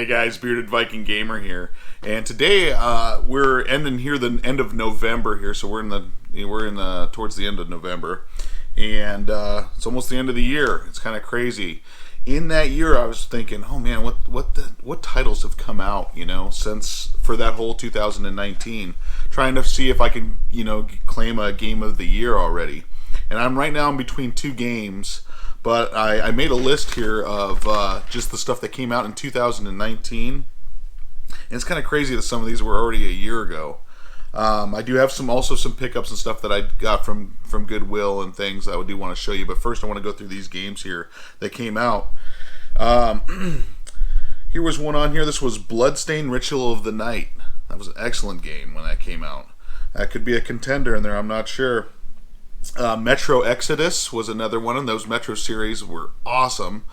Hey guys, Bearded Viking Gamer here, and today we're ending here the end of November here, so we're in the towards the end of November, and it's almost the end of the year. It's kind of crazy. In that year, I was thinking, oh man, what titles have come out, since for that whole 2019, trying to see if I can claim a game of the year already, and I'm right now in between two games. But I made a list here of just the stuff that came out in 2019. And it's kind of crazy that some of these were already a year ago. I do have also some pickups and stuff that I got from Goodwill and things that I do want to show you. But first I want to go through these games here that came out. Here was one on here. This was Bloodstained Ritual of the Night. That was an excellent game when that came out. That could be a contender in there, I'm not sure. Metro Exodus was another one, and those Metro series were awesome.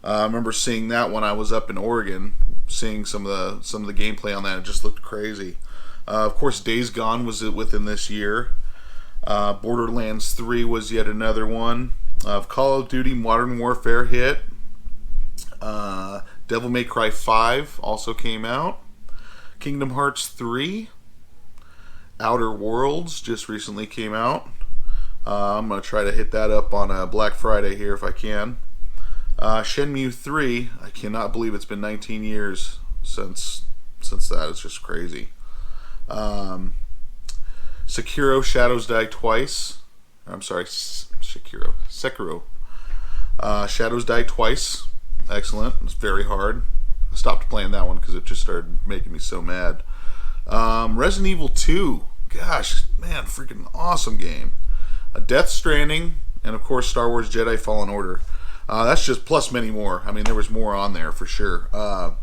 I remember seeing that when I was up in Oregon, seeing some of the gameplay on that. It just looked crazy. Of course, Days Gone was within this year. Borderlands 3 was yet another one. Call of Duty Modern Warfare hit. Devil May Cry 5 also came out. Kingdom Hearts 3. Outer Worlds just recently came out. I'm going to try to hit that up on a Black Friday here if I can. Shenmue 3, I cannot believe it's been 19 years since that. It's just crazy. Sekiro Shadows Die Twice. I'm sorry, Sekiro. Shadows Die Twice. Excellent. It's very hard. I stopped playing that one because it just started making me so mad. Resident Evil 2. Gosh, man, freaking awesome game. Death Stranding, and of course Star Wars Jedi Fallen Order. That's just plus many more. I mean, there was more on there for sure. But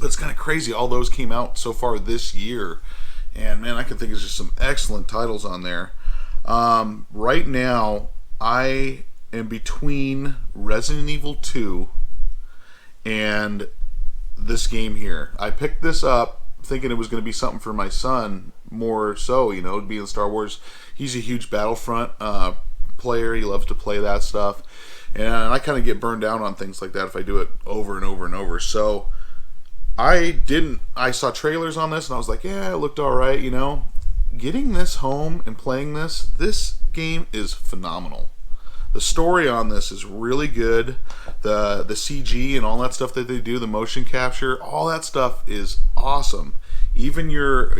it's kind of crazy. All those came out so far this year. And man, I can think of just some excellent titles on there. Right now, I am between Resident Evil 2 and this game here. I picked this up thinking it was going to be something for my son, more so, being Star Wars. He's a huge Battlefront player. He loves to play that stuff. And I kind of get burned down on things like that if I do it over and over and over. So I saw trailers on this and I was like, yeah, it looked alright, Getting this home and playing this game is phenomenal. The story on this is really good. The CG and all that stuff that they do, the motion capture, all that stuff is awesome. Even your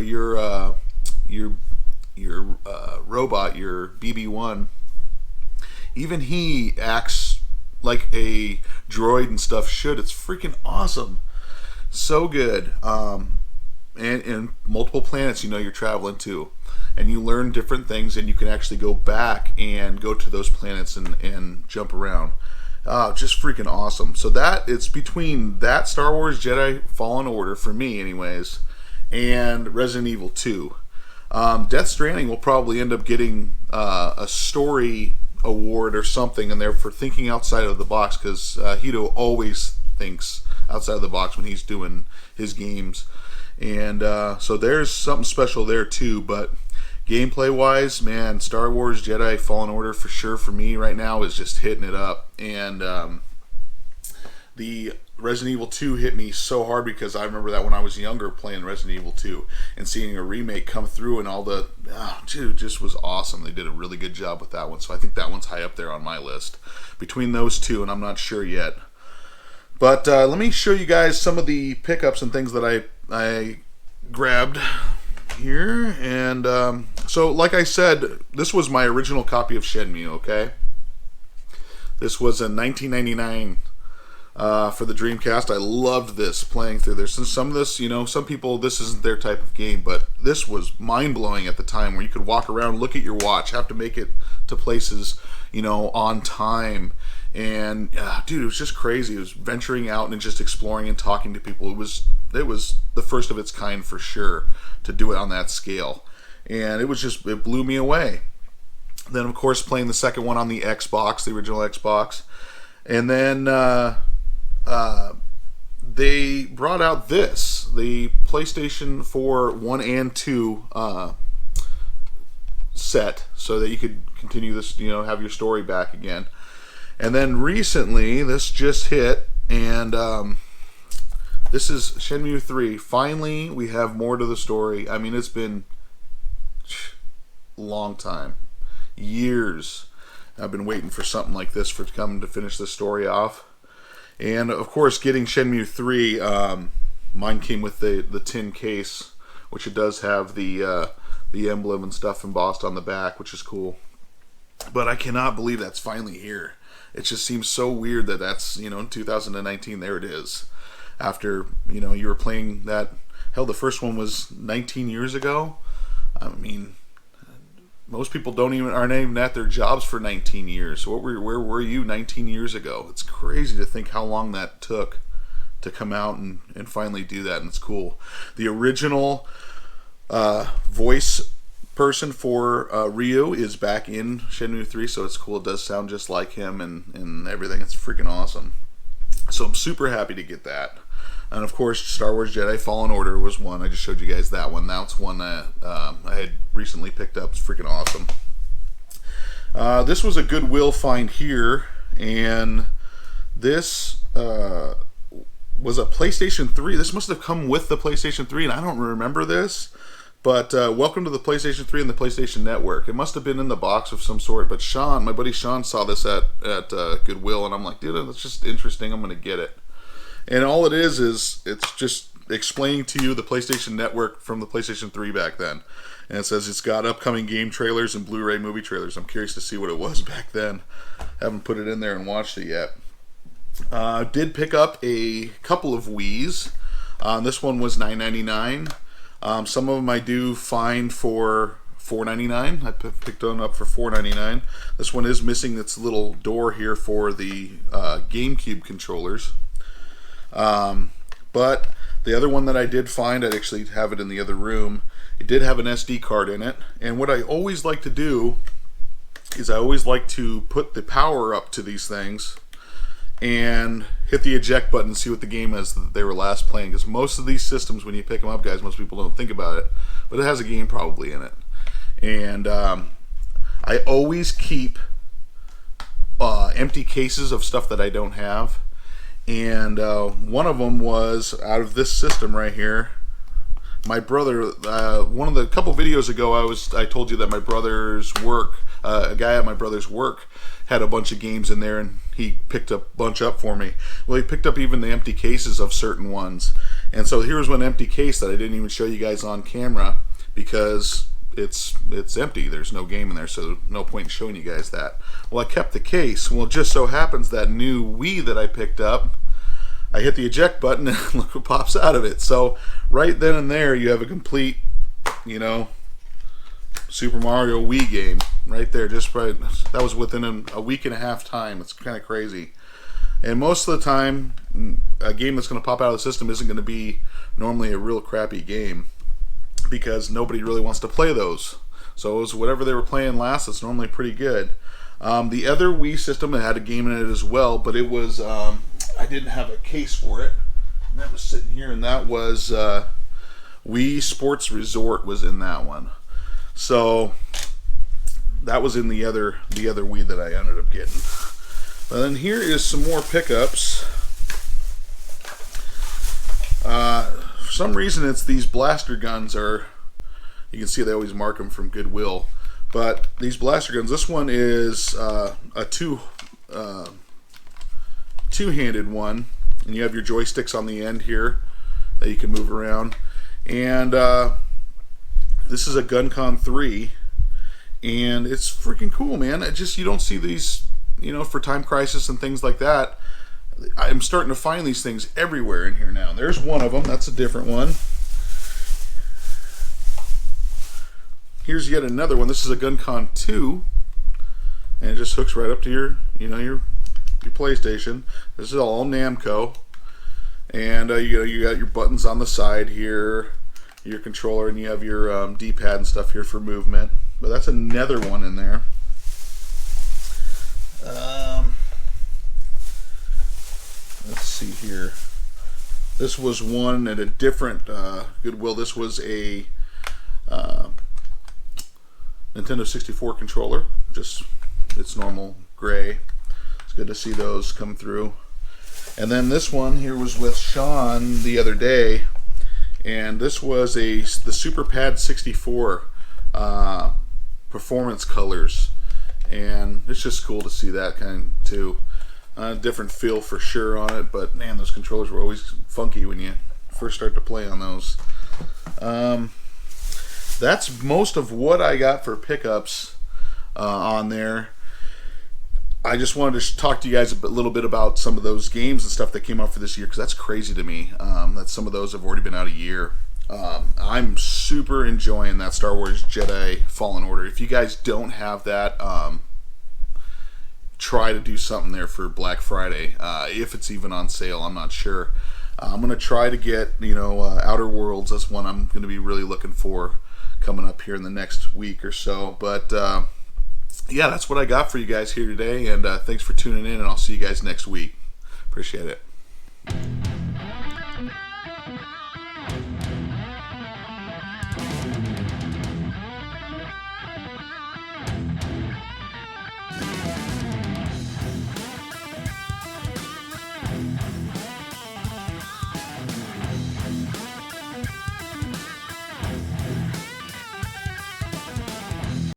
robot, your BB-1, even he acts like a droid and stuff should. It's freaking awesome. So good. And multiple planets you're traveling to. And you learn different things, and you can actually go back and go to those planets and jump around. Just freaking awesome. So it's between that Star Wars Jedi Fallen Order, for me anyways, and Resident Evil 2. Death Stranding will probably end up getting a story award or something in there for thinking outside of the box, because Hito always thinks outside of the box when he's doing his games. And so there's something special there too. But gameplay wise, man, Star Wars Jedi Fallen Order for sure for me right now is just hitting it up. And the Resident Evil 2 hit me so hard because I remember that when I was younger playing Resident Evil 2 and seeing a remake come through and all the just was awesome. They did a really good job with that one. So I think that one's high up there on my list between those two, and I'm not sure yet. But let me show you guys some of the pickups and things that I grabbed here. And so like I said, this was my original copy of Shenmue, okay? This was in 1999 for the Dreamcast. I loved this, playing through this. And some of this, some people, this isn't their type of game, but this was mind-blowing at the time, where you could walk around, look at your watch, have to make it to places, on time. And dude, it was just crazy. It was venturing out and just exploring and talking to people. It was the first of its kind for sure to do it on that scale, and it blew me away. Then of course playing the second one on the Xbox, the original Xbox, and then they brought out the PlayStation 4 1 and 2 set, so that you could continue this, have your story back again. And then recently, this just hit, and This is Shenmue 3. Finally, we have more to the story. I mean, it's been a long time. Years. I've been waiting for something like this to come to finish the story off. And, of course, getting Shenmue 3, mine came with the tin case, which it does have the emblem and stuff embossed on the back, which is cool. But I cannot believe that's finally here. It just seems so weird that that's, in 2019, there it is. After, you were playing that, hell, the first one was 19 years ago. I mean, most people aren't even at their jobs for 19 years. So where were you 19 years ago? It's crazy to think how long that took to come out and finally do that, and it's cool. The original voice person for Ryu is back in Shenmue 3, so it's cool. It does sound just like him and everything. It's freaking awesome. So I'm super happy to get that. And of course, Star Wars Jedi Fallen Order was one. I just showed you guys that one. That's one that I had recently picked up. It's freaking awesome. This was a Goodwill find here, and this was a PlayStation 3. This must have come with the PlayStation 3, and I don't remember this. But welcome to the PlayStation 3 and the PlayStation Network. It must have been in the box of some sort. But Sean, my buddy Sean, saw this at Goodwill, and I'm like, dude, that's just interesting. I'm going to get it. And all it is it's just explaining to you the PlayStation Network from the PlayStation 3 back then. And it says it's got upcoming game trailers and Blu-ray movie trailers. I'm curious to see what it was back then. Haven't put it in there and watched it yet. Did pick up a couple of Wiis. This one was $9.99. Some of them I do find for $4.99. I picked one up for $4.99. This one is missing its little door here for the GameCube controllers. But the other one that I did find, I'd actually have it in the other room. It did have an SD card in it. And what I always like to do is I always like to put the power up to these things and hit the eject button and see what the game is that they were last playing. Because most of these systems, when you pick them up, guys, most people don't think about it. But it has a game probably in it. And I always keep empty cases of stuff that I don't have. And one of them was out of this system right here. My brother, a couple videos ago, I told you that my brother's work, a guy at my brother's work had a bunch of games in there, and he picked a bunch up for me. Well, he picked up even the empty cases of certain ones. And so here's one empty case that I didn't even show you guys on camera because it's empty. There's no game in there, so no point in showing you guys that. Well, I kept the case. Well, it just so happens that new Wii that I picked up, I hit the eject button and look what pops out of it. So right then and there, you have a complete, Super Mario Wii game right there. Just right, that was within a week and a half time. It's kind of crazy. And most of the time, a game that's going to pop out of the system isn't going to be normally a real crappy game, because nobody really wants to play those. So it was whatever they were playing last that's normally pretty good. The other Wii system, it had a game in it as well, but it was, I didn't have a case for it. And that was sitting here, and that was Wii Sports Resort was in that one. So that was in the other Wii that I ended up getting. But then here is some more pickups. For some reason, it's these blaster guns are, you can see they always mark them from Goodwill. But these blaster guns, this one is a two-handed one, and you have your joysticks on the end here that you can move around. And this is a GunCon 3, and it's freaking cool, man. You don't see these, for Time Crisis and things like that. I'm starting to find these things everywhere in here now. There's one of them. That's a different one. Here's yet another one. This is a GunCon 2, and it just hooks right up to your PlayStation. This is all Namco, and you got your buttons on the side here, your controller, and you have your D-pad and stuff here for movement. But that's another one in there. Let's see here. This was one at a different Goodwill. This was a Nintendo 64 controller, just its normal gray. It's good to see those come through. And then this one here was with Sean the other day, and this was the Super Pad 64 performance colors, and it's just cool to see that kind too. Different feel for sure on it, but man, those controllers were always funky when you first start to play on those. That's most of what I got for pickups on there. I just wanted to talk to you guys a little bit about some of those games and stuff that came out for this year, because that's crazy to me that some of those have already been out a year. I'm super enjoying that Star Wars Jedi Fallen Order. If you guys don't have that, try to do something there for Black Friday, if it's even on sale. I'm not sure. I'm going to try to get, Outer Worlds. That's one I'm going to be really looking for coming up here in the next week or so. But yeah, that's what I got for you guys here today, and thanks for tuning in, and I'll see you guys next week. Appreciate it.